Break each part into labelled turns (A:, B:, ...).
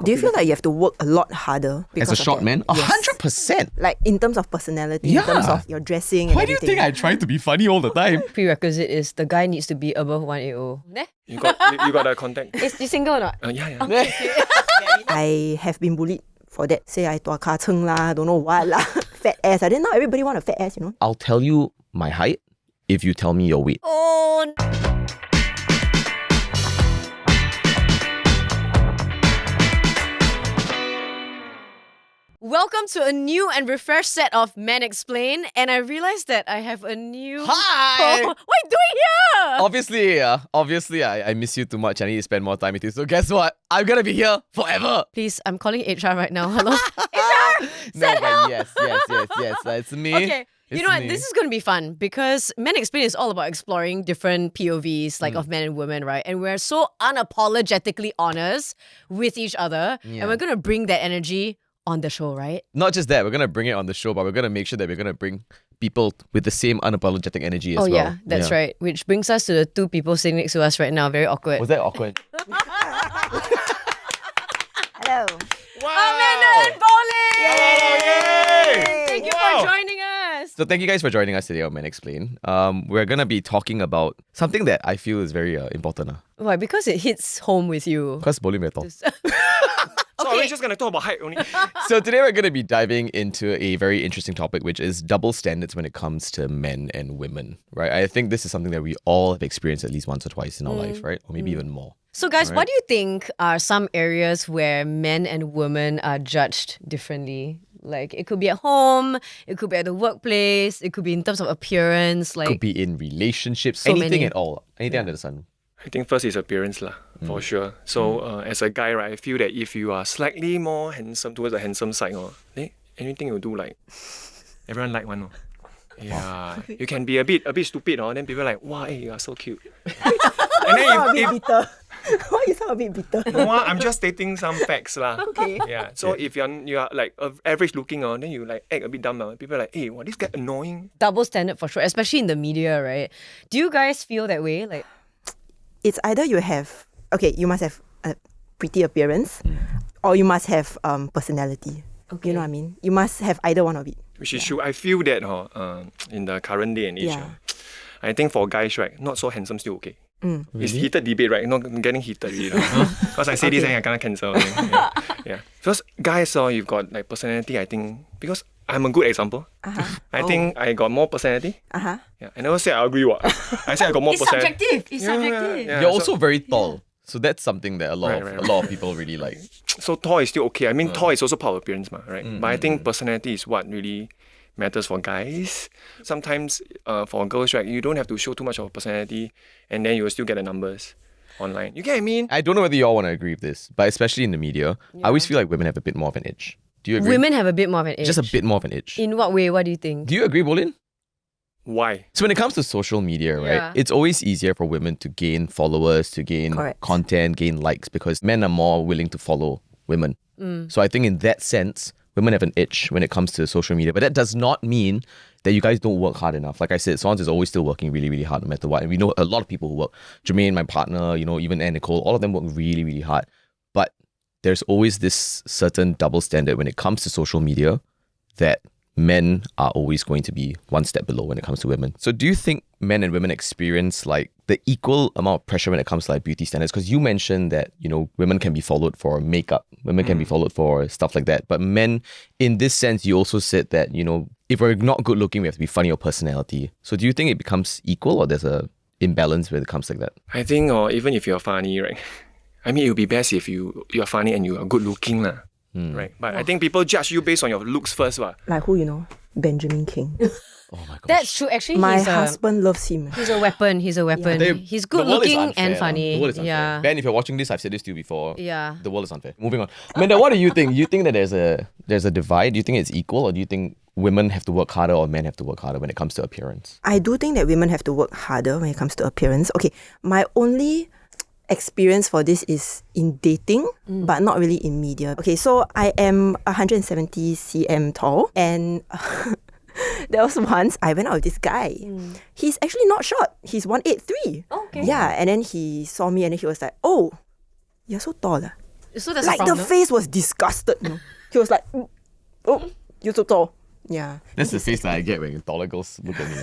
A: Do you feel like you have to work a lot harder
B: As a short man? 100%.
A: Like in terms of personality, in terms of your dressing and
B: Why do you think I try to be funny all the time?
C: Prerequisite is the guy needs to be above 180. Neh?
D: You got a contact?
C: Is you single or not?
D: Yeah.
A: I have been bullied for that. Say I tua ka cheng lah, don't know what lah. Fat ass. I didn't know everybody want a fat ass, you know.
B: I'll tell you my height if you tell me your weight.
C: Oh, welcome to a new and refreshed set of Men Explain, and I realized that I have a new...
B: Hi!
C: What are you doing here?
B: Obviously, I miss you too much. I need to spend more time with you. So guess what? I'm gonna be here forever.
C: Please, I'm calling HR right now. Hello? HR!
B: No, but yes, that's me.
C: Okay.
B: It's
C: You know what?
B: me.
C: This is going to be fun because Men Explain is all about exploring different POVs, like of men and women, right? And we're so unapologetically honest with each other.
B: Yeah.
C: And we're going to bring that energy on the show, right?
B: Not just that, we're gonna bring it on the show, but we're gonna make sure that we're gonna bring people with the same unapologetic energy as well.
C: Oh, yeah, that's right. Which brings us to the two people sitting next to us right now. Very awkward.
B: Was that awkward?
A: Hello.
C: Amanda and Bolin!
D: Yay!
C: Thank you for joining us.
B: So thank you guys for joining us today on Men Explain. We're gonna be talking about something that I feel is very important.
C: Why? Because it hits home with you.
B: Because Bolin very tall.
D: So are we just gonna talk about height only?
B: So today we're going to be diving into a very interesting topic, which is double standards when it comes to men and women, right? I think this is something that we all have experienced at least once or twice in our life, right? Or maybe even more.
C: So guys, what do you think are some areas where men and women are judged differently? Like it could be at home, it could be at the workplace, it could be in terms of appearance, like
B: Could be in relationships,
C: So
B: anything
C: many.
B: at all. Anything under the sun.
D: I think first is appearance lah, for sure. So as a guy, right, I feel that if you are slightly more handsome towards the handsome side, anything you do like everyone like one. Yeah, you can be a bit stupid, then people are like, wow, hey, you are so cute. And then if
A: bitter. Why you sound a bit bitter?
D: no, I'm just stating some facts lah.
A: Okay.
D: Yeah. So if you are like average looking, then you like act a bit dumb. People are like, hey, this guy annoying.
C: double standard for sure, especially in the media, right? Do you guys feel that way? Like
A: It's either you must have a pretty appearance or you must have personality.
C: Okay.
A: You know what I mean? You must have either one of it.
D: Which is true. I feel that in the current day and age,
A: Yeah.
D: I think for guys, right, not so handsome still okay. It's heated debate, right? Not getting heated really. Because I say this and I cannot cancel. Yeah. Because guys, you've got like personality, I think, because I'm a good example. I think I got more personality. Yeah. I never say I agree what. I say I got more personality.
C: It's subjective.
D: Yeah,
B: You're
D: so-
B: also very tall. So that's something that a lot
D: Right.
B: of people really like.
D: So tall is still okay. I mean, tall is also part of appearance, right? But I think personality is what really matters for guys. Sometimes for girls, right, you don't have to show too much of personality and then you will still get the numbers online. You get what I mean?
B: I don't know whether you all want to agree with this, but especially in the media, I always feel like women have a bit more of an edge. Do you agree?
C: Women have a bit more of an edge.
B: Just a bit more of an edge.
C: In what way? What do you think?
B: Do you agree, Bolin?
D: Why?
B: So when it comes to social media, right,
C: Yeah.
B: it's always easier for women to gain followers, to gain
A: Correct.
B: content, gain likes, because men are more willing to follow women. So I think in that sense, women have an itch when it comes to social media. But that does not mean that you guys don't work hard enough. Like I said, Sons is always still working really, really hard no matter what. And we know a lot of people who work. Jermaine, my partner, even Anne Nicole, all of them work really, really hard. But there's always this certain double standard when it comes to social media that men are always going to be one step below when it comes to women. So do you think men and women experience like the equal amount of pressure when it comes to like beauty standards? Because you mentioned that, women can be followed for makeup, women can be followed for stuff like that. But men, in this sense, you also said that, if we're not good looking, we have to be funny or personality. So do you think it becomes equal or there's a imbalance when it comes like that?
D: I think even if you're funny, right? I mean, it would be best if you're funny and you are good looking lah. Right? But I think people judge you based on your looks first.
A: Like who, Benjamin King.
B: Oh my gosh.
C: That's true. Actually,
A: My
C: he's
A: husband loves him.
C: He's a weapon. He's good
B: The world is
C: looking
B: unfair,
C: and
B: lah.
C: funny.
B: The world is unfair.
C: Yeah.
B: Ben, if you're watching this, I've said this to you before.
C: Yeah.
B: The world is unfair. Moving on. Amanda, what do you think? You think that there's a divide? Do you think it's equal, or do you think women have to work harder or men have to work harder when it comes to appearance?
A: I do think that women have to work harder when it comes to appearance. Okay, my only experience for this is in dating, but not really in media. Okay, so I am 170 cm tall, and there was once I went out with this guy. He's actually not short. He's 183.
C: Okay.
A: Yeah, and then he saw me and then he was like, "Oh, you're so tall."
C: So that's
A: Like
C: a
A: the
C: problem.
A: face was disgusted. He was like, oh, you're so tall. Yeah.
B: That's the face that I get when taller girls look at me.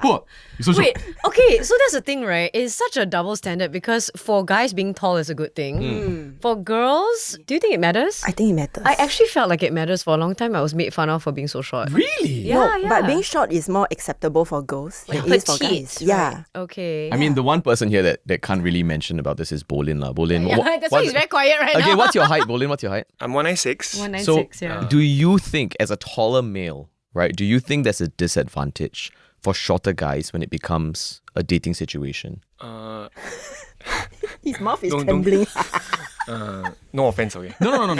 B: Whoa, you're so short.
C: Wait, okay, so that's the thing, right? It's such a double standard because for guys, being tall is a good thing. For girls, do you think it matters?
A: I think it matters.
C: I actually felt like it matters for a long time. I was made fun of for being so short.
B: Really?
C: Yeah,
A: No, but being short is more acceptable for girls than it is for guys.
C: Petite,
A: Yeah.
C: right? Okay.
B: I mean, the one person here that can't really mention about this is Bolin. Bolin,
C: yeah, that's why he's very quiet right now.
B: Okay, what's your height, Bolin? What's your height?
D: I'm 196.
C: 196,
B: So,
C: yeah.
B: do you think, as a taller male, right, do you think there's a disadvantage for shorter guys when it becomes a dating situation?
A: His mouth is
D: Don't-
A: trembling.
D: No offense, okay.
B: No.
C: No,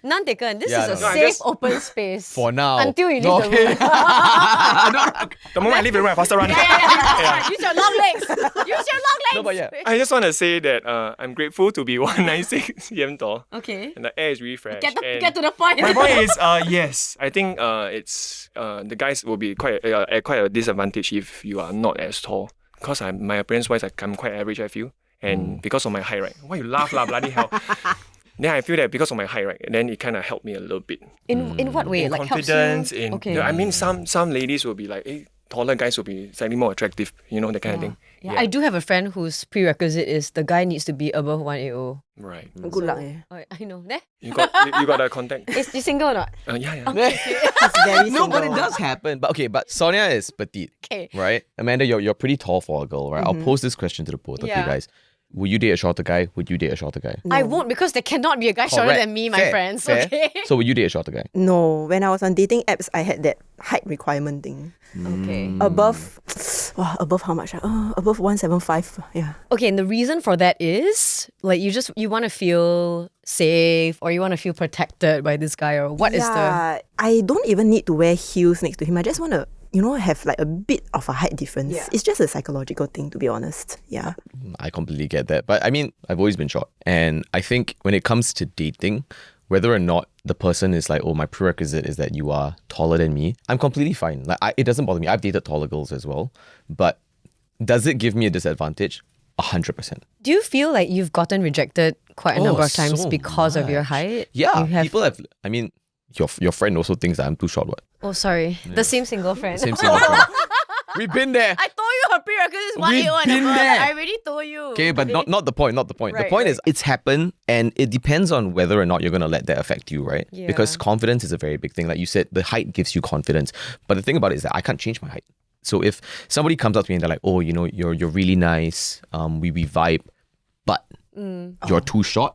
C: none taken. This
B: Yeah,
C: is a
B: no.
D: I
C: safe,
D: just-
C: open space.
B: For now.
C: Until you leave
B: No,
C: the
B: okay.
C: room.
D: The moment I leave the room, I faster run.
C: Use your long legs. Use your long legs.
B: No, but yeah.
D: I just want to say that I'm grateful to be 196 cm tall.
C: Okay.
D: And the air is really fresh.
C: Get
D: and
C: to the point.
D: my point is, yes, I think it's the guys will be quite at quite a disadvantage if you are not as tall. Because my appearance wise, I'm quite average, I feel. And because of my height, right? Why you laugh lah, bloody hell? Then I feel that because of my height, right? Then it kind of helped me a little bit.
C: In what way?
D: In
C: Like
D: confidence,
C: helps you?
D: in
C: Okay.
D: I mean, some ladies will be like, hey, taller guys will be slightly more attractive, that kind of thing.
C: Yeah, I do have a friend whose prerequisite is the guy needs to be above 180.
D: Right.
A: Good luck.
C: I know. There.
D: You got a contact?
C: Is you single or not?
D: Yeah.
A: He's very
B: No, but it
A: single.
B: does happen. But okay, but Sonia is petite,
C: Okay.
B: right? Amanda, you're pretty tall for a girl, right? I'll pose this question to the both of you
C: Yeah.
B: guys. Would you date a shorter guy? Would you date a shorter guy?
C: I won't because there cannot be a guy shorter
B: Correct.
C: than me, my
B: Fair,
C: friends.
B: fair.
C: Okay.
B: So would you date a shorter guy?
A: No, when I was on dating apps, I had that height requirement thing.
C: Okay.
A: Above how much? Above 175. Yeah.
C: Okay, and the reason for that is like you want to feel safe or you want to feel protected by this guy, or what is the
A: Yeah, I don't even need to wear heels next to him. I just want to, have like a bit of a height difference.
C: Yeah.
A: It's just a psychological thing, to be honest. Yeah.
B: I completely get that. But I mean, I've always been short. And I think when it comes to dating, whether or not the person is like, oh, my prerequisite is that you are taller than me, I'm completely fine. Like, it doesn't bother me. I've dated taller girls as well. But does it give me a disadvantage? 100%.
C: Do you feel like you've gotten rejected quite a number of times
B: so
C: because of your
B: much.
C: height?
B: Yeah,
C: You have-
B: people have. I mean, your friend also thinks that I'm too short. What?
C: Oh, sorry. The same single friend.
B: Same single friend. We've been there.
C: I told you her prerequisite is
B: We've
C: 181
B: been
C: and above.
B: there.
C: I already told you.
B: Okay, but not the point. Not the point.
C: Right,
B: the point
C: right.
B: is it's happened, and it depends on whether or not you're gonna let that affect you, right?
C: Yeah.
B: Because confidence is a very big thing. Like you said, the height gives you confidence. But the thing about it is that I can't change my height. So if somebody comes up to me and they're like, "Oh, you're really nice. We vibe, but you're too short,"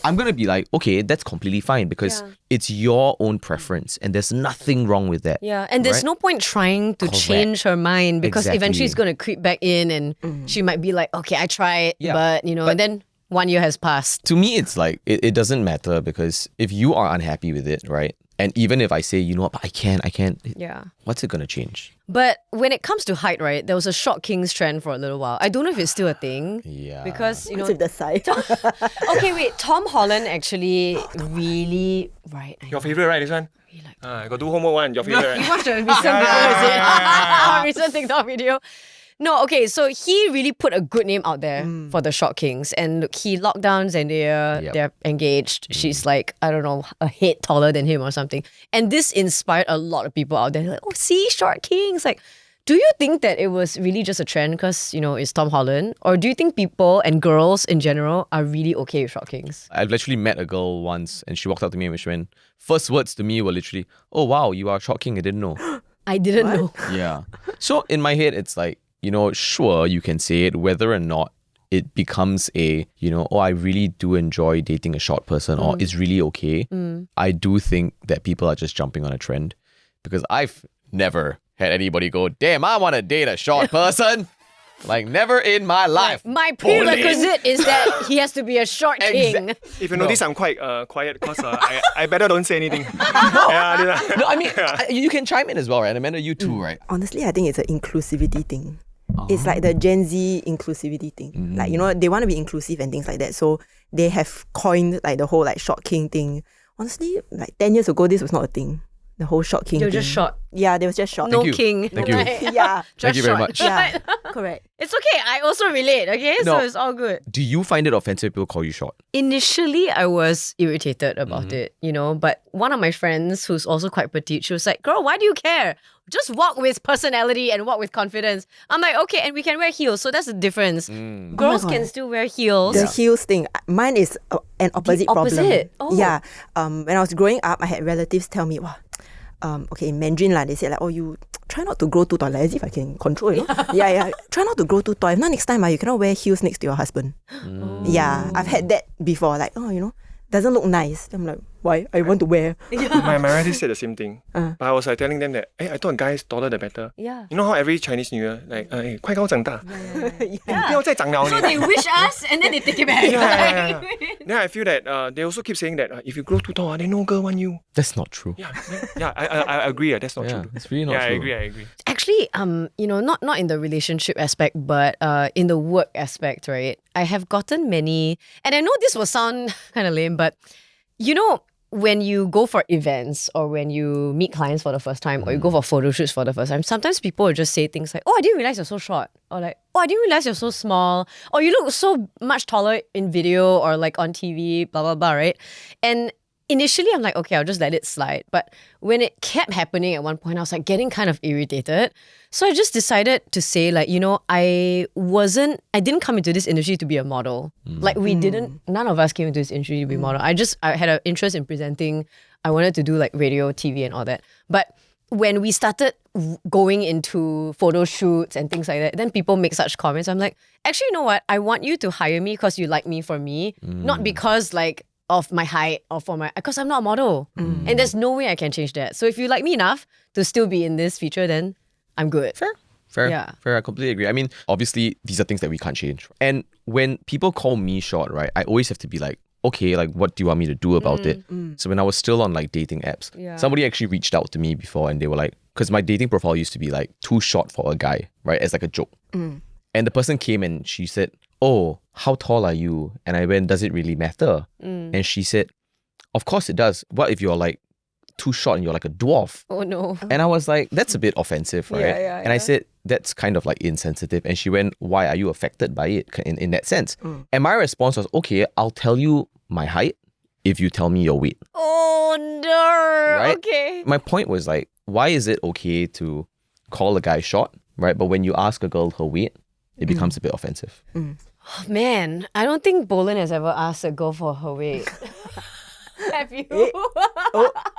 B: I'm gonna be like, "Okay, that's completely fine because
C: Yeah.
B: it's your own preference, and there's nothing wrong with that."
C: Yeah, and there's
B: Right?
C: no point trying to
B: Correct.
C: change her mind because eventually it's
B: Exactly.
C: going to creep back in and she might be like, okay, I tried,
B: Yeah.
C: but and then 1 year has passed.
B: To me, it's like, it doesn't matter because if you are unhappy with it, right? And even if I say, you know what, but I can't,
C: Yeah.
B: what's it going to change?
C: But when it comes to height, right, there was a short kings trend for a little while. I don't know if it's still a thing.
B: Yeah.
C: Because,
A: What's with the side?
C: okay, wait, Tom Holland actually really, right.
D: Your favorite, right? This one? I got do homework one. Your favorite,
C: You
D: right?
C: watched a recent video, is it? A recent TikTok video. No, okay, so he really put a good name out there for the Short Kings. And look, he locked down Zendaya,
B: Yep.
C: they're engaged. She's like, I don't know, a head taller than him or something. And this inspired a lot of people out there. Like, oh, see, Short Kings. Like, do you think that it was really just a trend because, it's Tom Holland? Or do you think people and girls in general are really okay with Short Kings?
B: I've literally met a girl once and she walked up to me and she went, first words to me were literally, oh wow, you are a short king, I didn't know.
C: I didn't know.
B: Yeah. So in my head, it's like, sure, you can say it, whether or not it becomes a, oh, I really do enjoy dating a short person or it's really okay. I do think that people are just jumping on a trend because I've never had anybody go, damn, I want to date a short person. Like, never in my life.
C: My prerequisite is that he has to be a short king.
D: If you notice, I'm quite quiet because I better don't say anything. Yeah,
B: No, I mean, you can chime in as well, right? Amanda, you too, right?
A: Honestly, I think it's an inclusivity thing. It's like the Gen Z inclusivity thing. Like, they want to be inclusive and things like that. So they have coined like the whole like short king thing. Honestly, like 10 years ago, this was not a thing. the whole short king
C: You're
A: thing.
C: just short.
A: Yeah, they was just short.
C: No
B: you.
C: king.
B: Thank you.
C: Like,
A: Yeah.
B: Thank you very
C: short.
B: much.
A: Yeah. Correct.
C: It's okay. I also relate, okay? So
B: No.
C: it's all good.
B: Do you find it offensive if people call you short?
C: Initially, I was irritated about it, but one of my friends who's also quite petite, she was like, girl, why do you care? Just walk with personality and walk with confidence. I'm like, okay, and we can wear heels, so that's the difference. Girls can still wear heels.
A: The heels thing. Mine is an opposite problem.
C: opposite? Oh.
A: Yeah. When I was growing up, I had relatives tell me, wow, okay, in Mandarin they said like, oh, you try not to grow too tall, like, as if I can control, you know? yeah. Try not to grow too tall. If not, next time you cannot wear heels next to your husband. Yeah, I've had that before. Like, oh, doesn't look nice. I'm like, why? I want to wear.
D: My relatives said the same thing. But I was like telling them that, I thought guys taller the better.
C: Yeah.
D: You know how every Chinese New Year, like, 快高长大. 不要再长了
C: So they wish us and then they take it back.
D: yeah. Then I feel that they also keep saying that if you grow too tall, then no girl want you.
B: That's not true.
D: Yeah, I agree. That's not
B: Yeah,
D: true.
B: it's really not
D: Yeah,
B: true.
D: I agree.
C: Actually, not in the relationship aspect, but in the work aspect, right? I have gotten many, and I know this will sound kind of lame, but when you go for events or when you meet clients for the first time or you go for photo shoots for the first time, sometimes people will just say things like, oh, I didn't realize you're so short. Or like, oh, I didn't realize you're so small. Or you look so much taller in video or like on TV, blah, blah, blah, right? And initially, I'm like, okay, I'll just let it slide. But when it kept happening at one point, I was like getting kind of irritated. So I just decided to say like, I didn't come into this industry to be a model. Like none of us came into this industry to be a model. I had an interest in presenting. I wanted to do like radio, TV and all that. But when we started going into photo shoots and things like that, then people make such comments. I'm like, actually, you know what? I want you to hire me because you like me for me, not because like, of my height or because I'm not a model. And there's no way I can change that. So if you like me enough to still be in this feature, then I'm good.
B: Fair.
C: Yeah.
B: Fair. I completely agree. I mean, obviously, these are things that we can't change. And when people call me short, right, I always have to be like, okay, like, what do you want me to do about it? So when I was still on like dating apps, somebody actually reached out to me before and they were like, because my dating profile used to be like too short for a guy, right, as like a joke. And the person came and she said, oh, how tall are you? And I went, does it really matter? And she said, of course it does. What if you're like too short and you're like a dwarf?
C: Oh no.
B: And I was like, that's a bit offensive, right?
C: Yeah.
B: I said, that's kind of like insensitive. And she went, why are you affected by it in that sense? And my response was, okay, I'll tell you my height if you tell me your weight.
C: Oh no.
B: Right?
C: Okay.
B: My point was like, why is it okay to call a guy short, right? But when you ask a girl her weight, it becomes a bit offensive.
C: Oh, man, I don't think Bolin has ever asked a girl for her weight. Have you?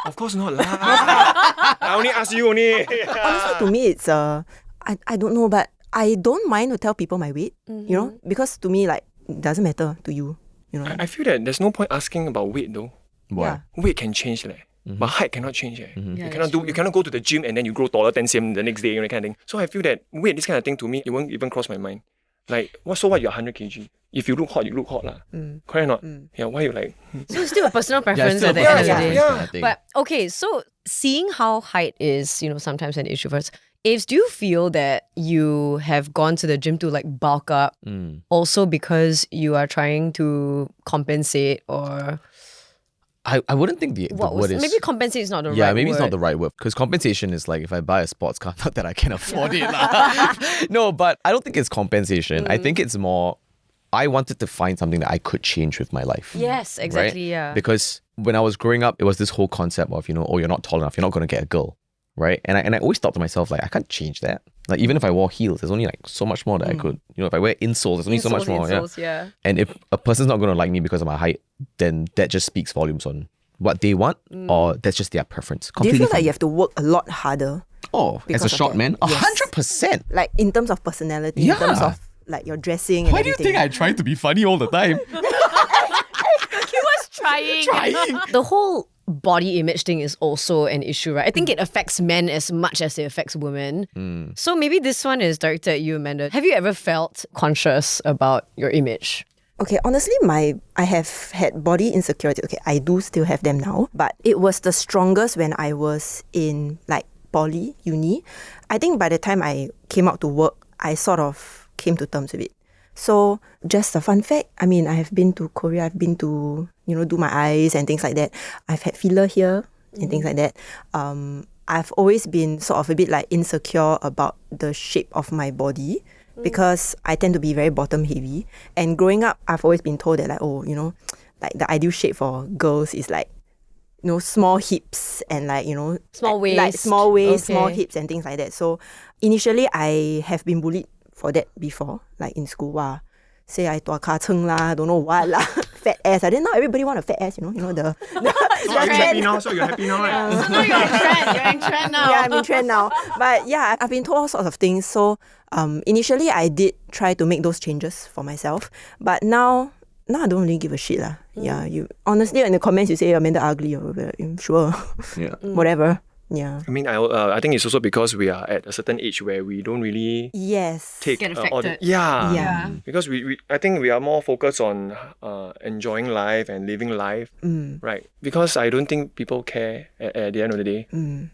D: Of course not lah. I only ask you only.
A: Honestly, to me, it's I don't know, but I don't mind to tell people my weight, because to me, like, it doesn't matter to you,
D: I feel that there's no point asking about weight though.
B: Why?
A: Yeah.
D: Weight can change but height cannot change.
C: Yeah,
D: You cannot go to the gym and then you grow taller 10 cm the next day, that kind of thing. So I feel that weight, this kind of thing to me, it won't even cross my mind. Like, you're 100 kg. If you look hot, you look hot lah. Correct or not? Yeah, why you like?
C: So it's still a personal preference
B: still
C: at the
B: a
C: end of the
B: personal
C: day.
B: preference kind of thing.
C: But okay, so seeing how height is, sometimes an issue for us, Aves, do you feel that you have gone to the gym to like bulk up also because you are trying to compensate or...
B: I wouldn't think the word is...
C: Maybe compensate is not the right word.
B: Yeah, maybe it's not the right word. Because compensation is like if I buy a sports car, not that I can afford it. lah. No, but I don't think it's compensation. I think it's more, I wanted to find something that I could change with my life.
C: Yes, exactly,
B: right?
C: yeah.
B: Because when I was growing up, it was this whole concept of, oh, you're not tall enough, you're not going to get a girl. Right? And I always thought to myself, like, I can't change that. Like, even if I wore heels, there's only like so much more that I could. If I wear insoles, there's only so much more.
C: Yeah.
B: And if a person's not going to like me because of my height, then that just speaks volumes on what they want, or that's just their preference.
A: Do you feel
B: Completely
A: like you have to work a lot harder?
B: Oh,
A: because
B: as a
A: of
B: short
A: that?
B: man?
A: Yes.
B: 100%.
A: Like, in terms of personality,
B: Yeah.
A: in terms of like your dressing and
B: Why do you
A: everything.
B: think I try to be funny all the time?
C: He was trying. The whole body image thing is also an issue, right? I think it affects men as much as it affects women. So maybe this one is directed at you, Amanda. Have you ever felt conscious about your image?
A: Okay, honestly, I have had body insecurity. Okay, I do still have them now, but it was the strongest when I was in like poly, uni. I think by the time I came out to work, I sort of came to terms with it. So just a fun fact, I have been to Korea, I've been to, do my eyes and things like that. I've had filler here, and things like that. I've always been sort of a bit like insecure about the shape of my body because I tend to be very bottom heavy. And growing up, I've always been told that like, oh, you know, like the ideal shape for girls is like, you know, small hips and like, you know,
C: Small waist.
A: like small waist,
C: Okay.
A: small hips and things like that. So initially, I have been bullied for that before, like in school. Say I tua ka cheng lah, don't know what lah, fat ass. I didn't know everybody want a fat ass, you know the
D: So are you happy now? So you're happy now, right?
C: So now you're in trend. You're in trend now.
A: yeah, I'm in trend now. But yeah, I've been told all sorts of things. So initially, I did try to make those changes for myself. But now I don't really give a shit lah. Yeah, you honestly in the comments you say Amanda ugly or whatever. Sure,
B: Yeah.
A: whatever. Yeah.
D: I mean, I think it's also because we are at a certain age where we don't really
A: Yes.
D: take
C: Get
D: all the,
C: affected.
A: Yeah.
D: because I think we are more focused on enjoying life and living life, right? Because I don't think people care at the end of the day,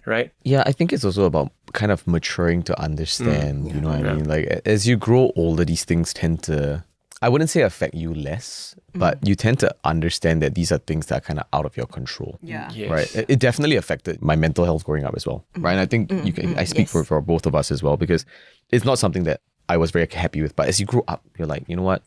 D: right?
B: Yeah, I think it's also about kind of maturing to understand, you know what I mean? Like, as you grow older, these things tend to, I wouldn't say affect you less, but you tend to understand that these are things that are kind of out of your control.
C: Yeah.
D: Yes.
B: Right. It definitely affected my mental health growing up as well. Right. And I think I speak
A: Yes.
B: for both of us as well, because it's not something that I was very happy with. But as you grow up, you're like, you know what?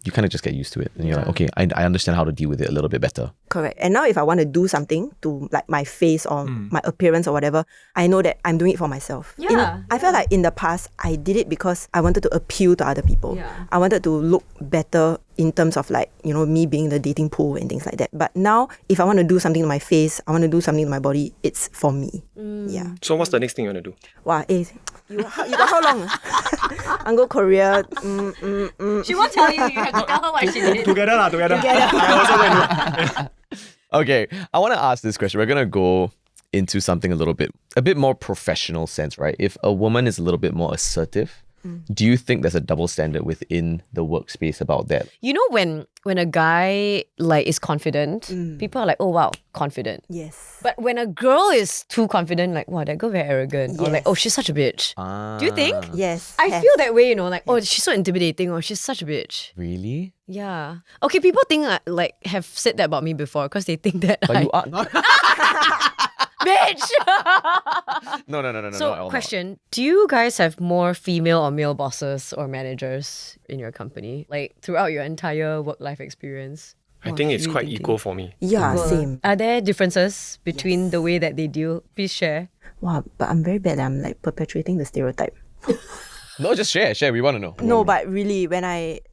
B: You kind of just get used to it. And you're like, okay, I understand how to deal with it a little bit better.
A: Correct. And now if I want to do something to like my face or my appearance or whatever, I know that I'm doing it for myself.
C: Yeah,
A: I felt like in the past, I did it because I wanted to appeal to other people.
C: Yeah.
A: I wanted to look better in terms of like, you know, me being the dating pool and things like that. But now, if I want to do something to my face, I want to do something to my body, it's for me. Yeah.
D: So what's the next thing you want to do?
A: Wow, you got how long? I'm go Korea.
C: She won't tell you. You have to tell her what she did.
D: Together. I also going to.
B: Okay, I want to ask this question. We're gonna go into something a bit more professional sense, right? If a woman is a little bit more assertive, do you think there's a double standard within the workspace about that?
C: You know when a guy like is confident, people are like, oh wow, confident.
A: Yes.
C: But when a girl is too confident, like, wow, that girl very arrogant. Or like,
A: Yes.
C: oh, she's such a bitch. Do you think?
A: Yes.
C: I
A: have.
C: feel that way, you know, like, oh, she's so intimidating, or she's such a bitch.
B: Really?
C: Yeah. Okay, people think like have said that about me before because they think that
B: But
C: I
B: you are not.
C: bitch.
B: No.
C: So, question: do you guys have more female or male bosses or managers in your company, like throughout your entire work life experience?
D: I think it's quite equal for me.
A: Yeah, same.
C: Are there differences between the way that they deal? Please share.
A: Wow, but I'm very bad. I'm like perpetuating the stereotype.
B: No, just share. We want to know.
A: No, but really,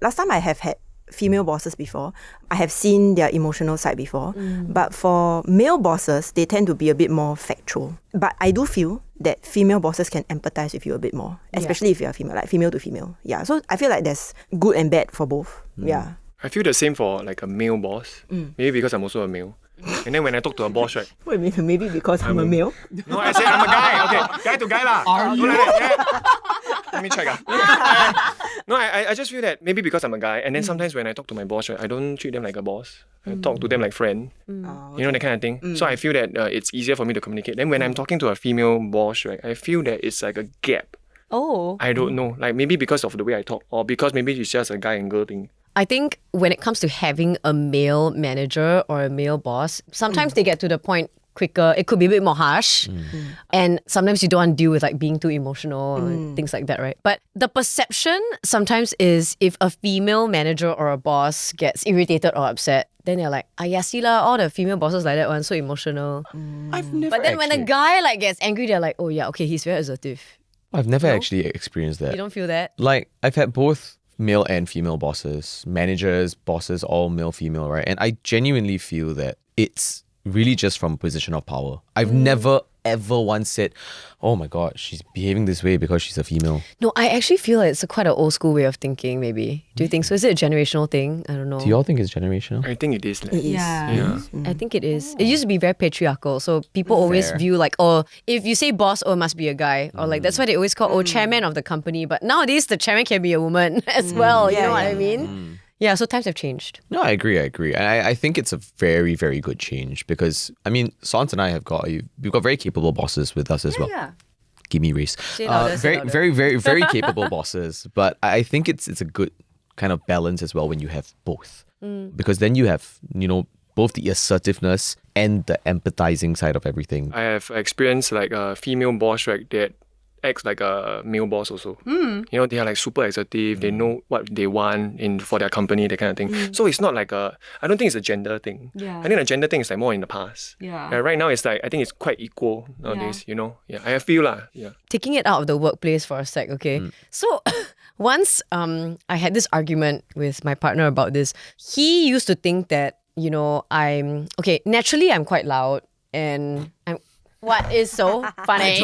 A: last time I have had female bosses before, I have seen their emotional side before. But for male bosses, they tend to be a bit more factual. But I do feel that female bosses can empathize with you a bit more, especially if you're female, like female to female. Yeah, so I feel like there's good and bad for both. Yeah.
D: I feel the same for like a male boss. Maybe because I'm also a male. And then when I talk to a boss, right?
A: Wait a minute, maybe because I'm a male?
D: No, I said I'm a guy. Okay, guy to guy lah. Are you? Let me check. No, I just feel that maybe because I'm a guy, and then sometimes when I talk to my boss, right, I don't treat them like a boss. I talk to them like friend. You know, that kind of thing. So I feel that it's easier for me to communicate. Then when I'm talking to a female boss, right, I feel that it's like a gap.
C: Oh.
D: I don't know. Like maybe because of the way I talk, or because maybe it's just a guy and girl thing.
C: I think when it comes to having a male manager or a male boss, sometimes they get to the point quicker. It could be a bit more harsh. And sometimes you don't want to deal with like being too emotional and things like that, right? But the perception sometimes is if a female manager or a boss gets irritated or upset, then they're like, yeah, see lah, all the female bosses like that one, so emotional.
B: I've never.
C: But then when a guy like gets angry, they're like, oh yeah, okay, he's very assertive.
B: I've never actually experienced that.
C: You don't feel that?
B: Like, I've had both male and female bosses, managers, bosses, all male, female, right? And I genuinely feel that it's really just from a position of power. I've never ever once said, oh my god, she's behaving this way because she's a female.
C: No, I actually feel like it's quite an old school way of thinking, maybe. Do you think so? Is it a generational thing? I don't know.
B: Do y'all think it's generational?
D: I think it is. Like.
A: It is.
C: Yeah. I think it is. It used to be very patriarchal. So people always
B: Fair.
C: view like, oh, if you say boss, oh, it must be a guy. Or like, that's why they always call, oh, chairman of the company. But nowadays, the chairman can be a woman as well. You know what I mean? Yeah, so times have changed.
B: No, I agree. And I think it's a very, very good change because, I mean, Sans and I we've got very capable bosses with us as well.
C: Yeah.
B: Give me race.
C: Say louder, say
B: very,
C: louder.
B: very, very, very capable bosses. But I think it's a good kind of balance as well when you have both. Because then you have, both the assertiveness and the empathizing side of everything.
D: I have experienced like a female boss, right, that acts like a male boss also. You know, they are like super assertive. They know what they want for their company, that kind of thing. So it's not like I don't think it's a gender thing.
E: Yeah.
D: I think the gender thing is like more in the past.
E: Yeah.
D: Right now it's like, I think it's quite equal nowadays, you know. Yeah, I feel lah. Yeah.
C: Taking it out of the workplace for a sec, okay? So once I had this argument with my partner about this. He used to think that, you know, naturally I'm quite loud and what is so funny?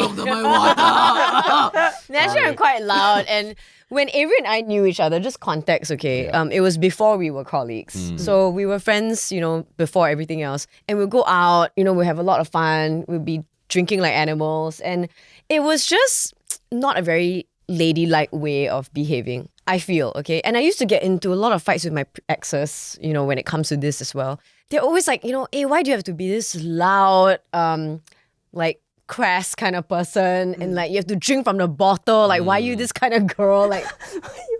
C: Naturally, I'm quite loud. And when Avery and I knew each other, just context, okay, it was before we were colleagues. So we were friends, you know, before everything else. And we'd go out, you know, we'd have a lot of fun. We'd be drinking like animals. And it was just not a very ladylike way of behaving, I feel, okay? And I used to get into a lot of fights with my exes, you know, when it comes to this as well. They're always like, you know, hey, why do you have to be this loud, like crass kind of person, and like you have to drink from the bottle, like why are you this kind of girl, like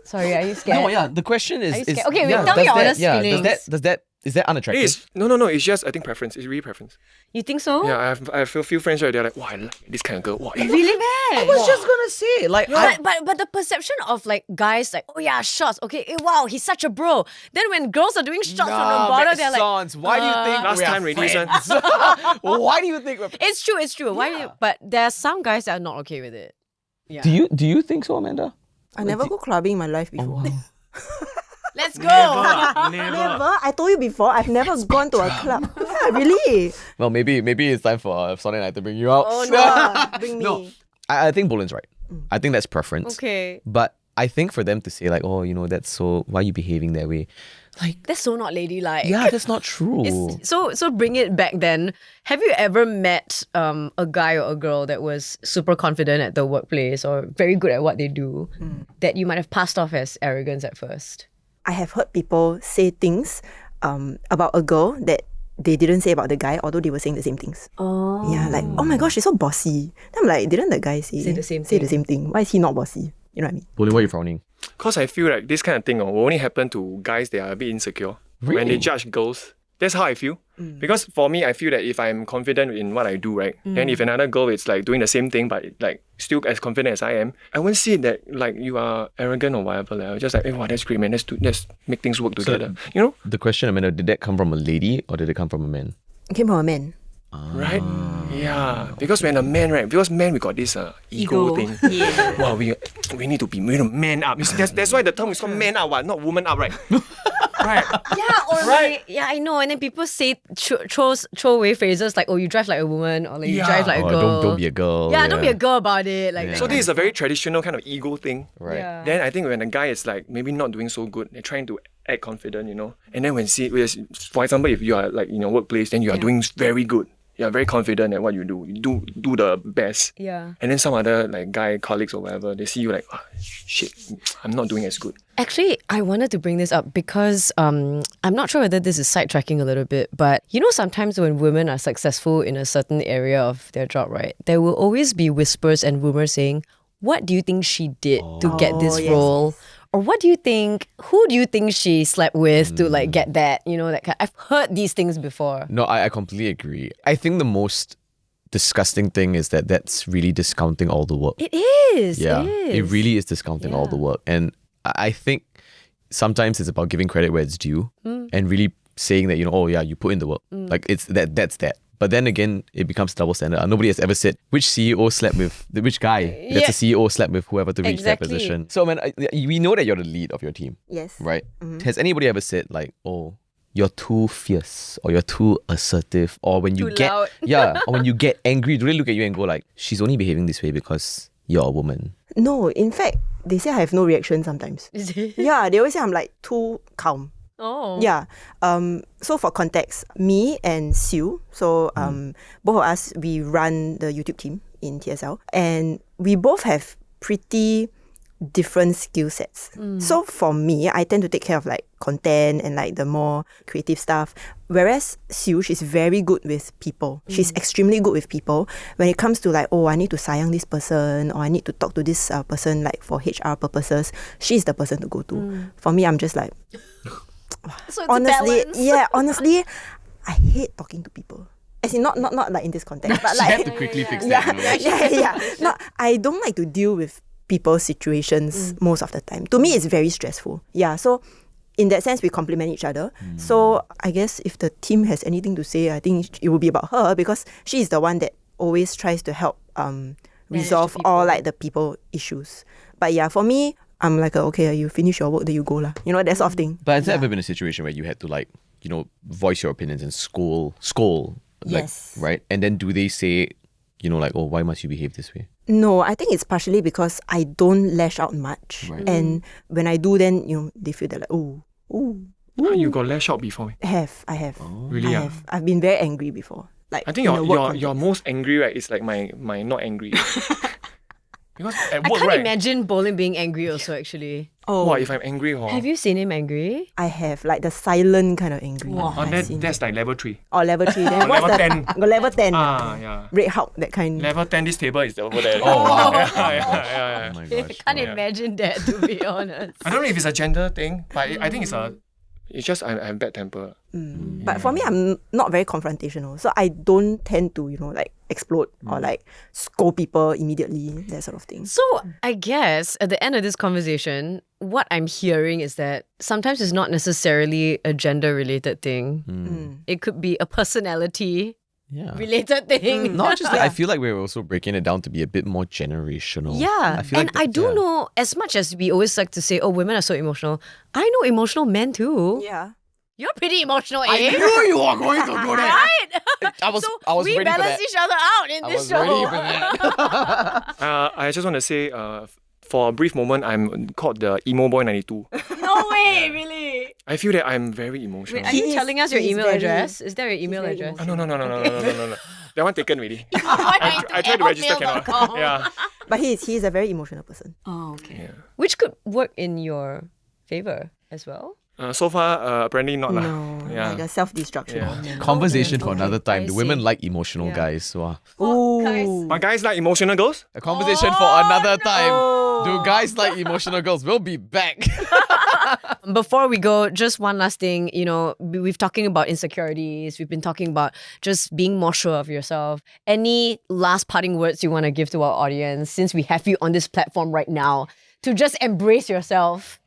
C: sorry, are you scared?
B: No, yeah, the question is
C: okay, tell me your honest feelings.
B: Is that unattractive?
D: It is. No, it's just, I think, preference. It's really preference.
C: You think so?
D: Yeah, I have a few friends, right, they're like, wow, I like this kind of girl. Wow,
C: Really bad.
B: I was just gonna say, like,
C: But the perception of like guys like, oh yeah, shots, okay, wow, he's such a bro. Then when girls are doing shots from the bottle, they're like,
B: why do you think
D: last time already, son.
B: Why do you think we're
C: it's true. Why do you, but there are some guys that are not okay with it. Yeah.
B: Do you think so, Amanda?
A: I never go clubbing in my life before.
C: Let's go.
A: Never. I told you before, I've never gone to a club. Yeah, really.
B: Well, maybe it's time for Sonia and I to bring you out.
C: Oh no.
A: Bring me.
B: No, I think Bolin's right. I think that's preference.
C: Okay.
B: But I think for them to say like, oh, you know, that's so, why are you behaving that way? Like,
C: That's so not ladylike.
B: yeah, that's not true.
C: So bring it back then. Have you ever met a guy or a girl that was super confident at the workplace or very good at what they do that you might have passed off as arrogance at first?
A: I have heard people say things about a girl that they didn't say about the guy, although they were saying the same things.
C: Oh.
A: Yeah, like, oh my gosh, she's so bossy. Then I'm like, didn't the guy say
C: the same
A: the same thing? Why is he not bossy? You know what I mean?
B: Bolin, why are you frowning?
D: Because I feel like this kind of thing will only happen to guys that are a bit insecure. When
B: Really?
D: they judge girls. That's how I feel. Because for me, I feel that if I'm confident in what I do, right, then if another girl is like doing the same thing but like still as confident as I am, I won't see that like you are arrogant or whatever. Like, I'm just like, hey, wow, that's great, man. Let's make things work together. You know?
B: The question, Amanda, did that come from a lady or did it come from a man?
A: It came from a man.
D: Right? Yeah. Because when a man, right? Because men, we got this ego thing.
E: Yeah.
D: Wow, we need to man up. You see, that's why the term is called man up, not woman up, right? Right.
C: Yeah, or
D: Right.
C: I know. And then people say throw away phrases like, oh, you drive like a woman, or like you drive like a
B: Oh,
C: girl.
B: don't be a girl.
C: Yeah, don't be a girl about it. Like
D: So this is a very traditional kind of ego thing.
B: Right.
C: Yeah.
D: Then I think when a guy is like maybe not doing so good, they're trying to act confident, you know. And then for example, if you are like in your workplace, then you are doing very good. You are very confident at what you do. You do the best.
C: Yeah.
D: And then some other like guy colleagues or whatever, they see you like, oh, shit, I'm not doing as good.
C: Actually, I wanted to bring this up because I'm not sure whether this is sidetracking a little bit, but you know, sometimes when women are successful in a certain area of their job, right, there will always be whispers and rumors saying, what do you think she did to get this
A: yes,
C: role? Or who do you think she slept with to like get that, you know, that kind. I've heard these things before.
B: No, I completely agree. I think the most disgusting thing is that that's really discounting all the work.
C: It is.
B: Yeah,
C: It
B: it
C: is.
B: really is discounting all the work. And I think sometimes it's about giving credit where it's due and really saying that, you know, oh yeah, you put in the work. Like it's that's that. But then again, it becomes double standard. Nobody has ever said which CEO slept with which guy that's a CEO slept with whoever to reach that
C: Exactly.
B: position. So man, we know that you're the lead of your team,
A: Yes.
B: right? Has anybody ever said like, oh, you're too fierce or you're too assertive, or when you
C: Too
B: get
C: loud.
B: or when you get angry, do they look at you and go like, she's only behaving this way because you're a woman?
A: No, in fact, they say I have no reaction sometimes.
C: Is it?
A: Yeah, they always say I'm like too calm.
C: Oh.
A: Yeah. So for context, me and Sue, so both of us, we run the YouTube team in TSL, and we both have pretty different skill sets. So for me, I tend to take care of like content and like the more creative stuff. Whereas Sue, she's very good with people. She's extremely good with people. When it comes to like, oh, I need to sayang this person, or I need to talk to this person like for HR purposes, she's the person to go to. For me, I'm just like,
C: So it's
A: honestly,
C: a balance.
A: yeah, honestly, I hate talking to people. As in, not like in this context, but
B: You
A: like
B: have to quickly fix that.
A: yeah. No, I don't like to deal with people's situations most of the time. To me, it's very stressful. Yeah, so in that sense, we complement each other. So I guess if the team has anything to say, I think it will be about her because she is the one that always tries to help resolve all like the people issues. But yeah, for me, I'm like, okay, you finish your work, then you go lah. You know, that sort of thing.
B: But has there ever been a situation where you had to like, you know, voice your opinions and scold, like,
A: Yes.
B: right? And then do they say, you know, like, oh, why must you behave this way?
A: No, I think it's partially because I don't lash out much.
B: Right.
A: And when I do, then, you know, they feel that like, ooh.
D: You got lash out before.
A: I have.
D: Really?
A: I have. I've been very angry before. Like,
D: I think
A: in a work
D: your
A: context.
D: most angry, right, is like my not angry. Because at
C: I
D: work,
C: can't
D: right?
C: imagine Bolin being angry also actually.
D: Wow, if I'm angry,
C: Have you seen him angry?
A: I have, like the silent kind of angry.
D: that's like level 3.
A: Or level 3. Then what's
D: level
A: the
D: 10.
A: Got level 10.
D: Yeah.
A: Red Hulk, that kind.
D: Level 10, this table is over there.
B: Oh, wow.
D: yeah.
B: Oh my
C: I
B: gosh.
C: can't
B: wow.
C: imagine that, to be honest.
D: I don't know if it's a gender thing, but I think it's just I have bad temper.
A: But for me, I'm not very confrontational. So I don't tend to, you know, like explode or like scold people immediately, that sort of thing.
C: So I guess at the end of this conversation, what I'm hearing is that sometimes it's not necessarily a gender-related thing. It could be a personality-related
B: Yeah.
C: thing.
B: Not just that, I feel like we're also breaking it down to be a bit more generational.
C: Yeah,
B: I feel
C: and
B: like
C: I do know, as much as we always like to say, oh, women are so emotional, I know emotional men too.
A: Yeah.
C: You're pretty emotional, eh?
B: I knew you were going to go there.
C: Right?
B: I was
C: we
B: ready for
C: balance
B: that.
C: each other out in
B: I
C: this
B: was
C: show.
B: ready for that.
D: I just want to say, for a brief moment, I'm called the emo boy 92.
C: No way, really.
D: I feel that I'm very emotional.
C: Wait, are you
A: He is-
C: telling us your
A: he's
C: email
A: very-
C: address? Is there your email
A: very
C: address?
D: No. That one taken already. I tried to register, cannot. Yeah.
A: But he's a very emotional person.
C: Oh, okay.
D: Yeah.
C: Which could work in your favor as well.
D: So far, apparently not lah.
A: No,
D: Yeah.
A: like a self-destruction.
D: Yeah.
B: Conversation for
C: Okay,
B: another time.
C: I
B: The women
C: see.
B: like emotional
C: Yeah.
B: guys. Wow.
A: Ooh.
D: But guys like emotional girls?
B: A conversation for another time. Do guys like emotional girls? We'll be back.
C: Before we go, just one last thing. You know, we've talking about insecurities. We've been talking about just being more sure of yourself. Any last parting words you want to give to our audience, since we have you on this platform right now, to just embrace yourself?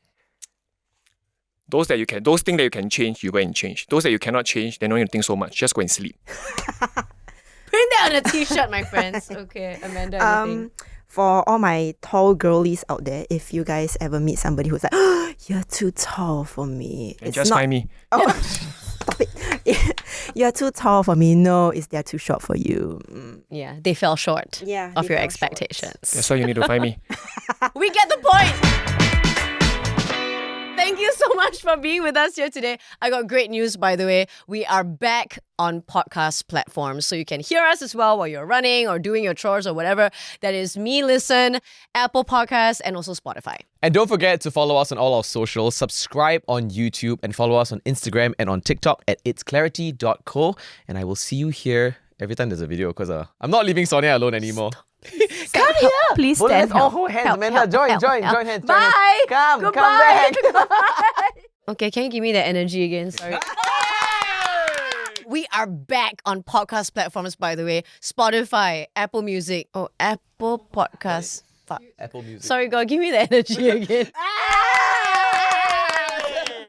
D: Those things that you can change, you go and change. Those that you cannot change, then don't need to think so much. Just go and sleep.
C: Print that on a t-shirt, my friends. Okay, Amanda, anything?
A: For all my tall girlies out there, if you guys ever meet somebody who's like, oh, you're too tall for me.
D: And just find me.
A: Oh, stop it. You're too tall for me. No, they're too short for you.
C: Yeah, they fell short
A: Yeah,
C: of
A: they
C: your
A: fell
C: expectations.
D: That's why you need to find me.
C: We get the point. Thank you so much for being with us here today. I got great news, by the way. We are back on podcast platforms, so you can hear us as well while you're running or doing your chores or whatever. That is Me Listen, Apple Podcasts, and also Spotify.
B: And don't forget to follow us on all our socials, subscribe on YouTube, and follow us on Instagram and on TikTok at itsclarity.co. And I will see you here every time there's a video because I'm not leaving Sonia alone anymore.
C: Come here. Please
B: Bolin,
C: stand.
B: let's all hold hands. Amanda, join hands.
C: Bye.
B: Come
C: Goodbye.
B: back.
C: Okay, can you give me that energy again? Sorry. We are back on podcast platforms, by the way. Spotify, Apple Music. Oh, Apple Podcasts. Fuck.
B: Apple Music.
C: Sorry, God, give me the energy again.